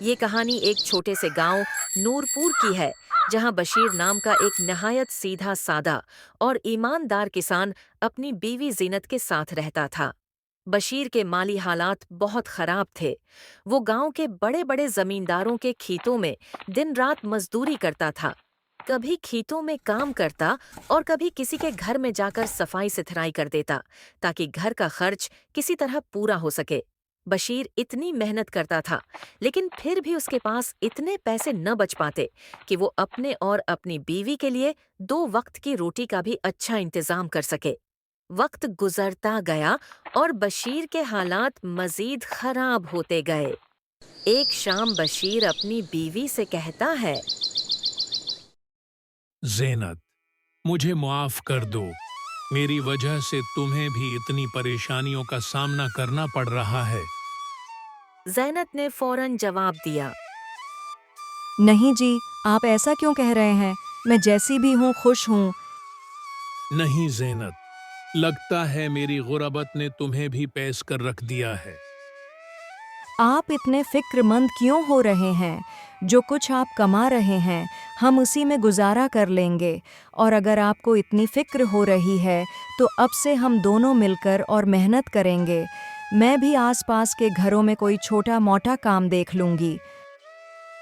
ये कहानी एक छोटे से गांव नूरपुर की है, जहां बशीर नाम का एक नहायत सीधा सादा और ईमानदार किसान अपनी बीवी जीनत के साथ रहता था। बशीर के माली हालात बहुत खराब थे। वो गांव के बड़े बड़े जमींदारों के खेतों में दिन रात मजदूरी करता था। कभी खेतों में काम करता और कभी किसी के घर में जाकर सफाई सुथराई कर देता, ताकि घर का खर्च किसी तरह पूरा हो सके। बशीर इतनी मेहनत करता था, लेकिन फिर भी उसके पास इतने पैसे न बच पाते कि वो अपने और अपनी बीवी के लिए 2 वक्त की रोटी का भी अच्छा इंतजाम कर सके। वक्त गुजरता गया और बशीर के हालात मजीद खराब होते गए। एक शाम बशीर अपनी बीवी से कहता है, ज़ेनत, मुझे मुआफ कर दो। मेरी वजह से तुम्हें भी इतनी परेशानियों का सामना करना पड़ रहा है। जैनत ने फौरन जवाब दिया, नहीं जी, आप ऐसा क्यों कह रहे हैं? मैं जैसी भी हूँ खुश हूँ। नहीं ज़ेनत, लगता है मेरी गुर्बत ने तुम्हें भी पैस कर रख दिया है। आप इतने फिक्रमंद क्यों हो रहे हैं? जो कुछ आप कमा रहे हैं, हम उसी में गुजारा कर लेंगे। और अगर आपको इतनी फिक्र हो रही है, तो अब से हम दोनों मिलकर और मेहनत करेंगे। मैं भी आसपास के घरों में कोई छोटा-मोटा काम देख लूंगी।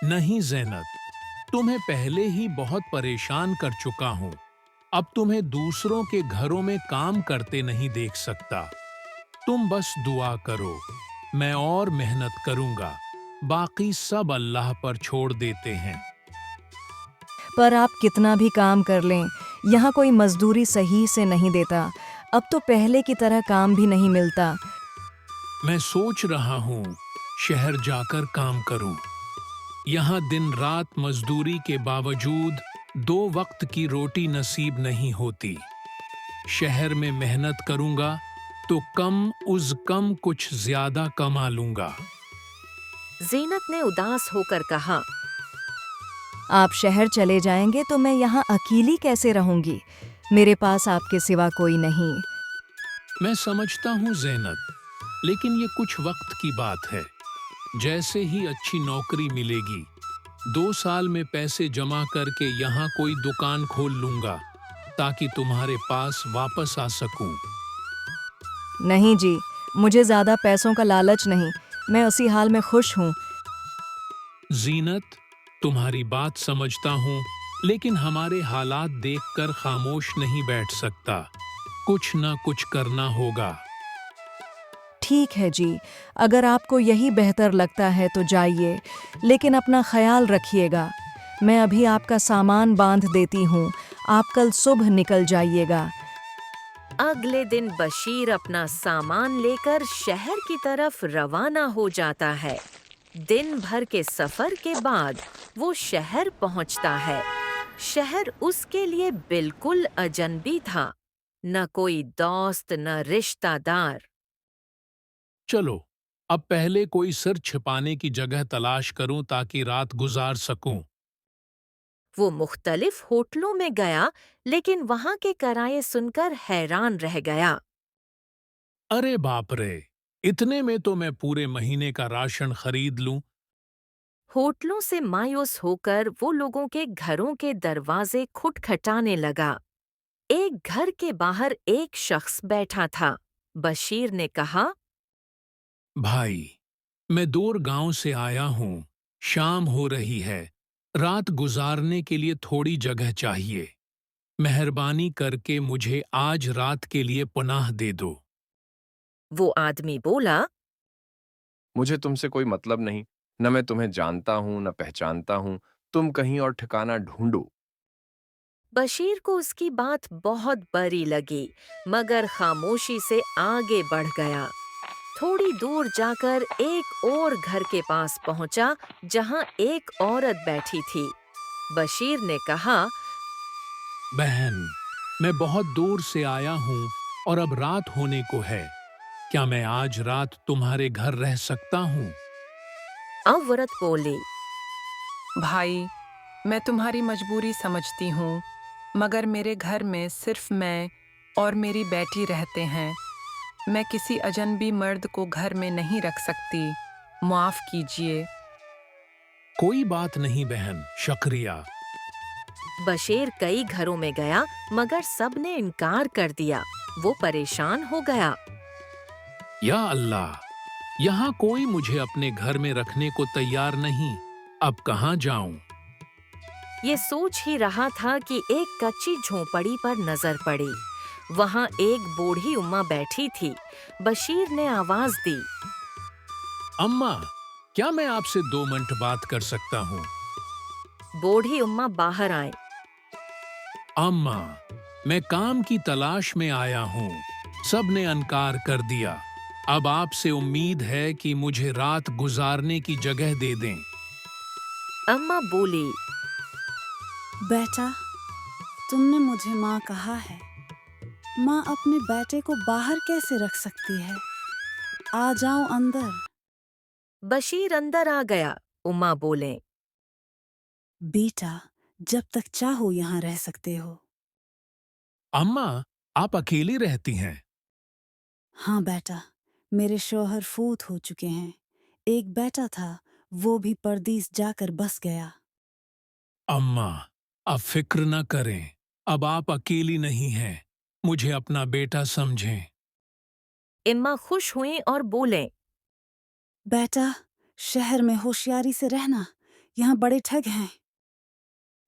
नहीं ज़ेनत, तुम्हें पहले ही बहुत परेशान कर चुका हूँ। अब तुम्हें दूसरों के घरों में काम करते नहीं देख सकता। तुम बस दुआ करो, मैं और मेहनत करूँगा। बाकी सब अल्लाह पर छोड़ देते हैं। पर आप कितना भी काम कर लें, यहाँ कोई मजदूरी सही से नहीं देता। अब तो पहले की तरह काम भी नहीं मिलता। मैं सोच रहा हूँ शहर जाकर काम करूँ। यहाँ दिन रात मजदूरी के बावजूद 2 वक्त की रोटी नसीब नहीं होती। शहर में मेहनत करूँगा तो कम उज कम कुछ ज्यादा कमा लूँगा। जीनत ने उदास होकर कहा, आप शहर चले जाएंगे तो मैं यहाँ अकेली कैसे रहूंगी? मेरे पास आपके सिवा कोई नहीं। मैं समझता हूँ ज़ैनत, लेकिन ये कुछ वक्त की बात है। जैसे ही अच्छी नौकरी मिलेगी, 2 साल में पैसे जमा करके यहाँ कोई दुकान खोल लूँगा, ताकि तुम्हारे पास वापस आ सकूँ। नहीं जी, मुझे ज़्यादा पैसों का लालच नहीं। मैं उसी हाल में खुश हूँ। जीनत, तुम्हारी बात समझता हूँ, लेकिन हमारे हालात देखकर खामोश नहीं बैठ सकता। कुछ ना कुछ करना होगा। ठीक है जी, अगर आपको यही बेहतर लगता है तो जाइए, लेकिन अपना ख्याल रखिएगा। मैं अभी आपका सामान बांध देती हूँ। आप कल सुबह निकल जाइएगा। अगले दिन बशीर अपना सामान लेकर शहर की तरफ रवाना हो जाता है। दिन भर के सफर के बाद वो शहर पहुंचता है। शहर उसके लिए बिल्कुल अजनबी था। न कोई दोस्त, न रिश्तेदार। चलो, अब पहले कोई सिर छिपाने की जगह तलाश करूं ताकि रात गुजार सकूं। वो मुख्तलिफ होटलों में गया, लेकिन वहां के किराए सुनकर हैरान रह गया। अरे बाप रे! इतने में तो मैं पूरे महीने का राशन खरीद लूं। होटलों से मायूस होकर वो लोगों के घरों के दरवाजे खुटखटाने लगा। एक घर के बाहर एक शख्स बैठा था। बशीर ने कहा, भाई, मैं दूर गांव से आया हूं। शाम हो रही है। रात गुजारने के लिए थोड़ी जगह चाहिए। मेहरबानी करके मुझे आज रात के लिए पनाह दे दो। वो आदमी बोला, मुझे तुमसे कोई मतलब नहीं। न मैं तुम्हें जानता हूँ न पहचानता हूँ। तुम कहीं और ठिकाना ढूंढो। बशीर को उसकी बात बहुत बुरी लगी, मगर खामोशी से आगे बढ़ गया। थोड़ी दूर जाकर एक और घर के पास पहुंचा, जहां एक औरत बैठी थी। बशीर ने कहा, बहन, मैं बहुत दूर से आया हूँ और अब रात होने को है। क्या मैं आज रात तुम्हारे घर रह सकता हूँ? औरत बोली, भाई, मैं तुम्हारी मजबूरी समझती हूँ, मगर मेरे घर में सिर्फ मैं और मेरी बेटी रहते हैं। मैं किसी अजनबी मर्द को घर में नहीं रख सकती। माफ़ कीजिए। कोई बात नहीं बहन, शुक्रिया। बशीर कई घरों में गया मगर सबने इनकार कर दिया। वो परेशान हो गया। या अल्लाह, यहाँ कोई मुझे अपने घर में रखने को तैयार नहीं। अब कहाँ जाऊं? ये सोच ही रहा था कि एक कच्ची झोंपड़ी पर नजर पड़ी। वहाँ एक बूढ़ी उम्मा बैठी थी। बशीर ने आवाज दी। अम्मा, क्या मैं आपसे 2 मिनट बात कर सकता हूँ? बूढ़ी उम्मा बाहर आए। अम्मा, मैं काम की तलाश में आया हूँ। सबने इनकार कर दिया। अब आपसे उम्मीद है कि मुझे रात गुजारने की जगह दे दें। अम्मा बोली। बेटा, तुमने मुझे माँ कहा है। माँ अपने बेटे को बाहर कैसे रख सकती है? आ जाओ अंदर। बशीर अंदर आ गया। उम्मा बोले। बेटा, जब तक चाहो यहाँ रह सकते हो। अम्मा, आप अकेली रहती हैं? हाँ बेटा, मेरे शौहर फौत हो चुके हैं। एक बेटा था, वो भी परदेस जाकर बस गया। अम्मा, आप फिक्र न करें। अब आप अकेली नहीं हैं। मुझे अपना बेटा समझें। इम्मा खुश हुई और बोले। बेटा, शहर में होशियारी से रहना, यहाँ बड़े ठग हैं।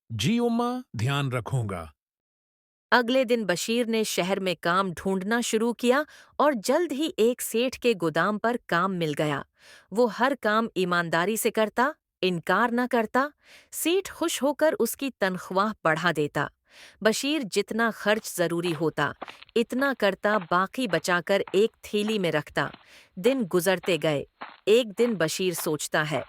जी उम्मा, ध्यान रखूंगा। अगले दिन बशीर ने शहर में काम ढूंढना शुरू किया और जल्द ही एक सेठ के गोदाम पर काम मिल गया। वो हर काम ईमानदारी से करता, इनकार न करता। सेठ खुश होकर उसकी तनख्वाह बढ़ा देता। बशीर जितना खर्च जरूरी होता इतना करता, बाकी बचाकर एक थैली में रखता। दिन गुजरते गए। एक दिन बशीर सोचता है।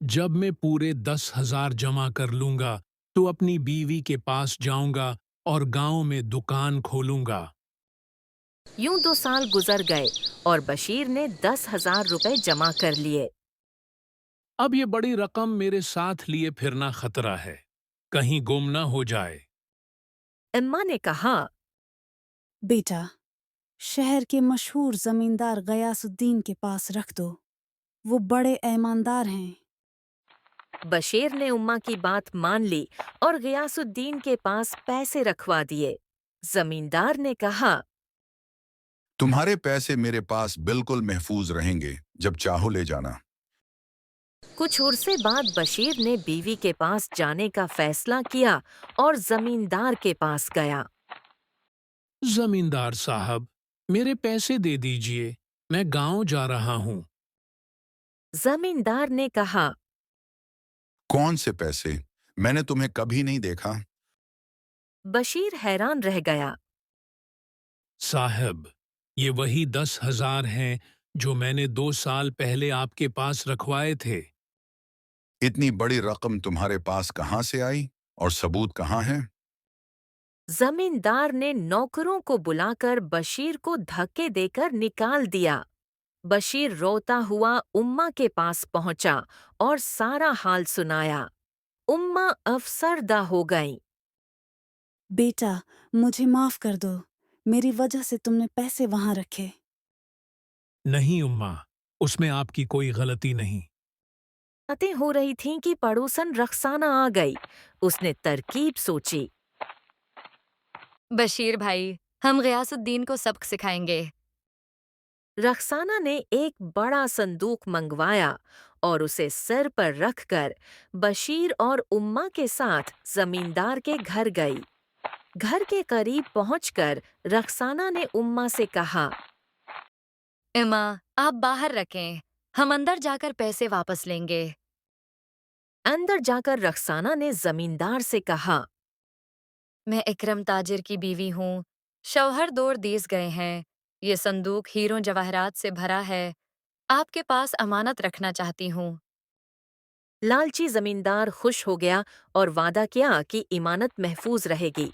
जब मैं पूरे 10,000 जमा कर लूंगा तो अपनी बीवी के पास जाऊंगा और गांव में दुकान खोलूंगा। यूं 2 साल गुजर गए और बशीर ने 10,000 रुपए जमा कर लिए। अब ये बड़ी रकम मेरे साथ लिए फिरना खतरा है, कहीं गुम न हो जाए। अम्मा ने कहा। बेटा, शहर के मशहूर जमींदार गयासुद्दीन के पास रख दो। वो बड़े ईमानदार हैं। बशीर ने उम्मा की बात मान ली और गयासुद्दीन के पास पैसे रखवा दिए। जमींदार ने कहा। तुम्हारे पैसे मेरे पास बिल्कुल महफूज रहेंगे, जब चाहो ले जाना। कुछ उरसे बाद बशीर ने बीवी के पास जाने का फैसला किया और जमींदार के पास गया। जमींदार साहब, मेरे पैसे दे दीजिए, मैं गांव जा रहा हूं। जमींदार ने कहा। कौन से पैसे? मैंने तुम्हें कभी नहीं देखा। बशीर हैरान रह गया। साहब, ये वही 10,000 हैं जो मैंने 2 साल पहले आपके पास रखवाए थे। इतनी बड़ी रकम तुम्हारे पास कहाँ से आई और सबूत कहाँ है? जमींदार ने नौकरों को बुलाकर बशीर को धक्के देकर निकाल दिया। बशीर रोता हुआ उम्मा के पास पहुंचा और सारा हाल सुनाया। उम्मा अफसरदा हो गई। बेटा, मुझे माफ कर दो। मेरी वजह से तुमने पैसे वहां रखे। नहीं उम्मा, उसमें आपकी कोई गलती नहीं। बातें हो रही थीं कि पड़ोसन रक्साना आ गई। उसने तरकीब सोची। बशीर भाई, हम गयासुद्दीन को सबक सिखाएंगे। रक्साना ने एक बड़ा संदूक मंगवाया और उसे सिर पर रखकर बशीर और उम्मा के साथ जमींदार के घर गई। घर के करीब पहुंचकर रक्साना ने उम्मा से कहा। इमा, आप बाहर रखें, हम अंदर जाकर पैसे वापस लेंगे। अंदर जाकर रक्साना ने जमींदार से कहा। मैं इकरम ताजिर की बीवी हूँ। शौहर दूर देश गए हैं। ये संदूक हीरों जवाहरात से भरा है। आपके पास अमानत रखना चाहती हूँ। लालची जमींदार खुश हो गया और वादा किया कि इमानत महफूज रहेगी।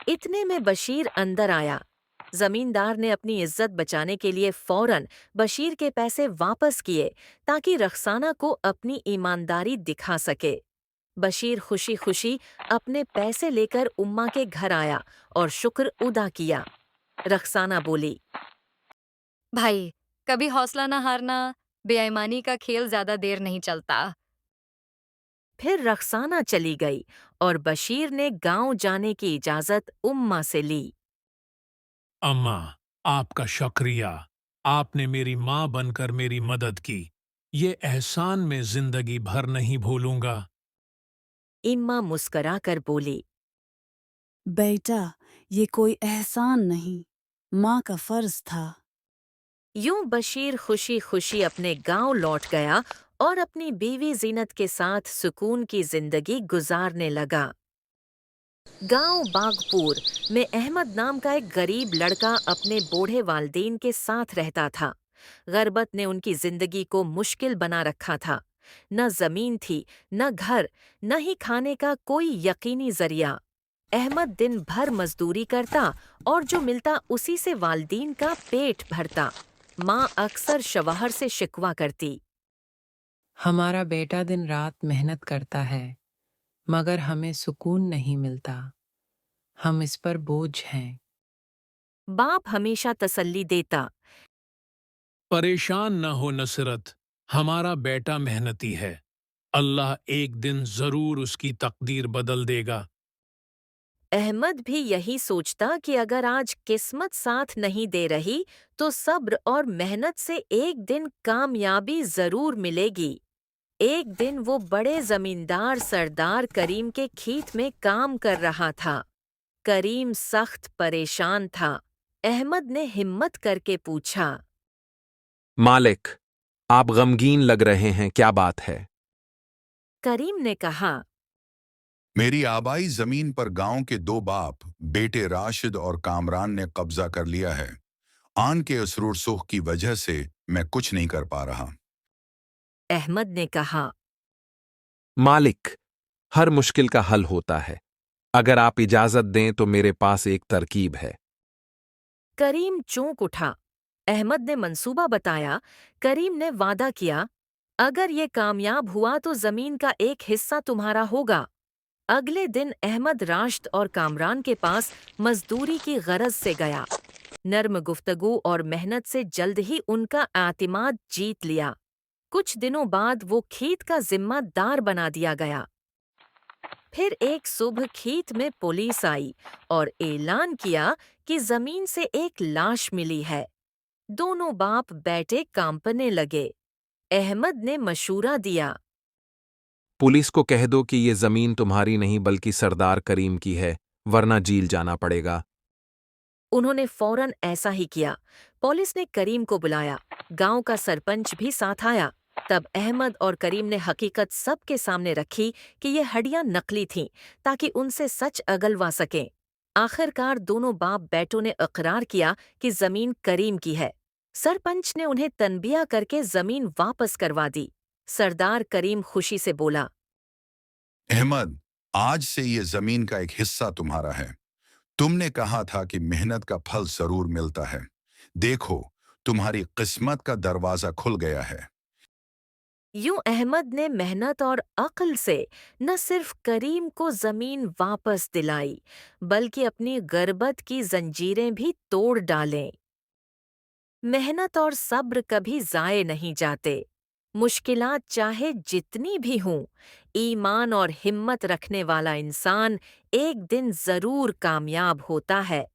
इतने में बशीर अंदर आया। जमींदार ने अपनी इज्जत बचाने के लिए फौरन बशीर के पैसे वापस किए ताकि रक्साना को अपनी ईमानदारी दिखा सके। बशीर खुशी खुशी अपने पैसे लेकर उम्मा के घर आया और शुक्र अदा किया। रक्साना बोली। भाई, कभी हौसला न हारना। बेईमानी का खेल ज्यादा देर नहीं चलता। फिर रखसाना चली गई और बशीर ने गांव जाने की इजाजत उम्मा से ली। अम्मा, आपका शुक्रिया। आपने मेरी माँ बनकर मेरी मदद की। ये एहसान मैं जिंदगी भर नहीं भूलूंगा। इम्मा मुस्कराकर बोली। बेटा, ये कोई एहसान नहीं, माँ का फर्ज था। यूं बशीर खुशी खुशी अपने गांव लौट गया और अपनी बीवी जीनत के साथ सुकून की जिंदगी गुजारने लगा। गांव बागपुर में अहमद नाम का एक गरीब लड़का अपने बूढ़े वालदेन के साथ रहता था। गर्बत ने उनकी जिंदगी को मुश्किल बना रखा था। न जमीन थी, न घर, न ही खाने का कोई यकीनी जरिया। अहमद दिन भर मजदूरी करता और जो मिलता उसी से वालदीन का पेट भरता। माँ अक्सर शवहर से शिकवा करती। हमारा बेटा दिन रात मेहनत करता है, मगर हमें सुकून नहीं मिलता। हम इस पर बोझ हैं। बाप हमेशा तसल्ली देता। परेशान न हो नुसरत, हमारा बेटा मेहनती है। अल्लाह एक दिन जरूर उसकी तकदीर बदल देगा। अहमद भी यही सोचता कि अगर आज किस्मत साथ नहीं दे रही तो सब्र और मेहनत से एक दिन कामयाबी जरूर मिलेगी। एक दिन वो बड़े जमींदार सरदार करीम के खेत में काम कर रहा था। करीम सख्त परेशान था। अहमद ने हिम्मत करके पूछा। मालिक, आप गमगीन लग रहे हैं, क्या बात है? करीम ने कहा। मेरी आबाई जमीन पर गांव के दो बाप बेटे राशिद और कामरान ने कब्जा कर लिया है। आन के इस रुसूख की वजह से मैं कुछ नहीं कर पा रहा। अहमद ने कहा। मालिक, हर मुश्किल का हल होता है। अगर आप इजाजत दें तो मेरे पास एक तरकीब है। करीम चौंक उठा। अहमद ने मंसूबा बताया। करीम ने वादा किया, अगर ये कामयाब हुआ तो जमीन का एक हिस्सा तुम्हारा होगा। अगले दिन अहमद राशिद और कामरान के पास मजदूरी की गरज से गया। नर्म गुफ्तगू और मेहनत से जल्द ही उनका आतिमाद जीत लिया। कुछ दिनों बाद वो खेत का जिम्मेदार बना दिया गया। फिर एक सुबह खेत में पुलिस आई और ऐलान किया कि जमीन से एक लाश मिली है। दोनों बाप बेटे कांपने लगे। अहमद ने मशूरा दिया। पुलिस को कह दो कि ये जमीन तुम्हारी नहीं बल्कि सरदार करीम की है, वरना जेल जाना पड़ेगा। उन्होंने फौरन ऐसा ही किया। पुलिस ने करीम को बुलाया। गांव का सरपंच भी साथ आया। तब अहमद और करीम ने हकीकत सबके सामने रखी कि ये हड्डियां नकली थीं, ताकि उनसे सच अगलवा सकें। आखिरकार दोनों बाप बेटों ने इकरार किया कि जमीन करीम की है। सरपंच ने उन्हें तनबिया करके जमीन वापस करवा दी। सरदार करीम खुशी से बोला। अहमद, आज से ये जमीन का एक हिस्सा तुम्हारा है। तुमने कहा था कि मेहनत का फल जरूर मिलता है। देखो, तुम्हारी किस्मत का दरवाजा खुल गया है। यूं अहमद ने मेहनत और अक्ल से न सिर्फ करीम को जमीन वापस दिलाई, बल्कि अपनी गर्बत की जंजीरें भी तोड़ डालें। मेहनत और सब्र कभी जाए नहीं जाते। मुश्किलात चाहे जितनी भी हों, ईमान और हिम्मत रखने वाला इंसान एक दिन जरूर कामयाब होता है।